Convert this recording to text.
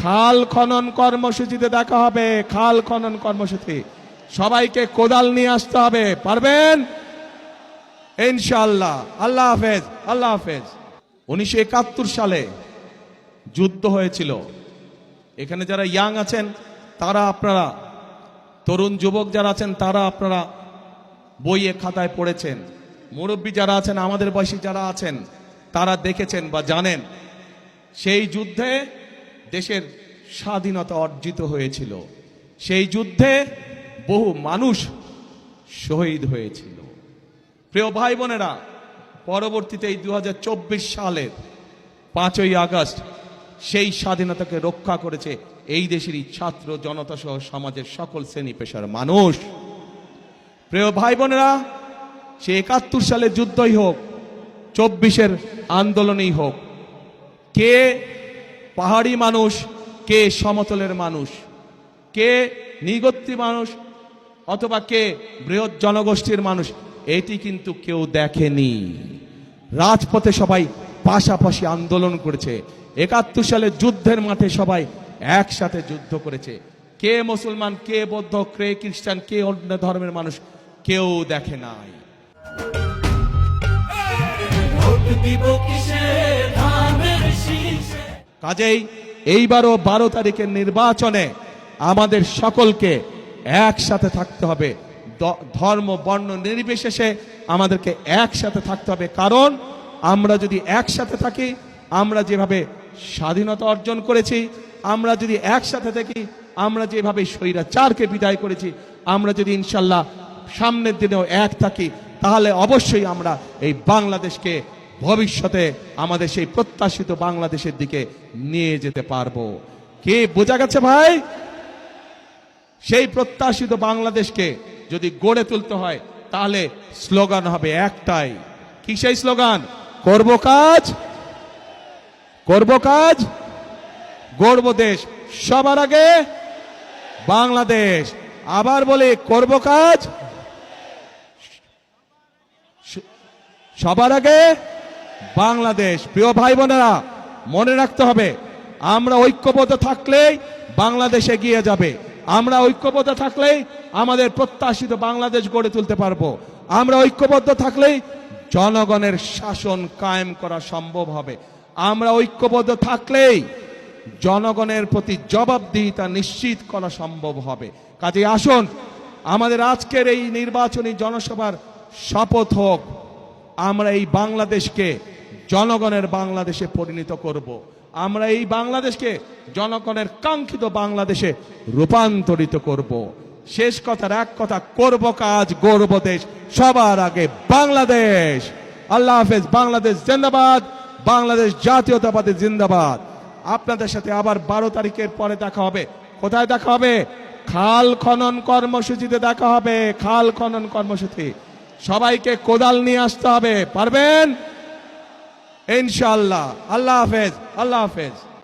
খাল খনন কর্মসূচিতে দেখা হবে। খাল খনন কর্মসূচি সবাইকে কোদাল নিয়ে আসতে হবে, পারবেন ইনশাআল্লাহ। আল্লাহ হাফেজ, আল্লাহ হাফেজ। 1971 সালে যুদ্ধ হয়েছিল। এখানে যারা ইয়াং আছেন তারা, আপনারা তরুণ যুবক যারা আছেন তারা আপনারা বইয়ে খাতায় পড়েছেন। মুরব্বী যারা আছেন, আমাদের বয়সী যারা আছেন তারা দেখেছেন বা জানেন। সেই যুদ্ধে দেশের স্বাধীনতা অর্জিত হয়েছিল। সেই যুদ্ধে বহু মানুষ শহীদ হয়েছিল। প্রিয় ভাই বোনেরা, পরবর্তীতে এই 2024 সালের 5ই আগস্ট সেই স্বাধীনতাকে রক্ষা করেছে এই দেশেরই ছাত্র জনতা সহ সমাজের সকল শ্রেণী পেশার মানুষ। প্রিয় ভাই বোনেরা, সে 71 সালের যুদ্ধই হোক, 24-এর আন্দোলনই হোক, কে পাহাড়ি মানুষ, কে সমতলের মানুষ, কে নিগত্রী মানুষ অথবা কে বৃহৎ জনগোষ্ঠীর মানুষ, এটি কিন্তু কেউ দেখেনি। রাজপথে সবাই পাশাপাশি আন্দোলন করেছে। 71 সালে যুদ্ধের মাঠে সবাই একসাথে যুদ্ধ করেছে। কে মুসলমান, কে বৌদ্ধ, কে খ্রিস্টান, কে অন্য ধর্মের মানুষ, কেউ দেখে নাই। কাজেই এইবারও 12 তারিখের নির্বাচনে আমাদের সকলকে একসাথে থাকতে হবে। ধর্ম বর্ণ নির্বিশেষে আমাদেরকে একসাথে থাকতে হবে। কারণ আমরা যদি একসাথে থাকি, আমরা যেভাবে স্বাধীনতা অর্জন করেছি, আমরা যদি একসাথে থাকি, আমরা যেভাবে স্বৈরাচারকে বিদায় করেছি, আমরা যদি ইনশাল্লাহ সামনের দিনেও এক থাকি, তাহলে অবশ্যই আমরা এই বাংলাদেশকে ভবিষ্যতে আমাদের সেই প্রত্যাশিত বাংলাদেশের দিকে নিয়ে যেতে পারবো। কি বোঝা গেছে ভাই? সেই প্রত্যাশিত বাংলাদেশকে যদি গড়ে তুলতে হয় তাহলে স্লোগান হবে একটাই। কি সেই স্লোগান? করব কাজ, করব কাজ, গড়ব দেশ, সবার আগে বাংলাদেশ। আবার বলি, করব কাজ, সবার আগে বাংলাদেশ। প্রিয় ভাই বোনেরা, মনে রাখতে হবে, আমরা ঐক্যবদ্ধ থাকলেই বাংলাদেশ এগিয়ে যাবে। আমরা ঐক্যবদ্ধ থাকলেই আমাদের প্রত্যাশিত বাংলাদেশ গড়ে তুলতে পারবো। আমরা ঐক্যবদ্ধ থাকলেই জনগণের শাসন কায়েম করা সম্ভব হবে। আমরা ঐক্যবদ্ধ থাকলেই জনগণের প্রতি জবাবদিহিতা নিশ্চিত করা সম্ভব হবে। কাজে আসুন, আমাদের আজকের এই নির্বাচনী জনসভার শপথ হোক, আমরা এই বাংলাদেশকে জনগণের বাংলাদেশে পরিণত করব। আমরা এই বাংলাদেশকে জনগণের কাঙ্ক্ষিত বাংলাদেশে রূপান্তরিত করব। শেষ কথার এক কথা, করব কাজ, গড়ব দেশ, সবার আগে বাংলাদেশ। আল্লাহ হাফেজ। বাংলাদেশ জিন্দাবাদ, বাংলাদেশ জাতীয়তাবাদী জিন্দাবাদ। আপনাদের সাথে আবার 12 তারিখের পরে দেখা হবে। কোথায় দেখা হবে? খাল খনন কর্মসূচিতে দেখা হবে। খাল খনন কর্মসূচি সবাইকে কোদাল নিয়ে আসতে হবে, পারবেন ইনশাআল্লাহ। আল্লাহ হাফেজ, আল্লাহ হাফেজ।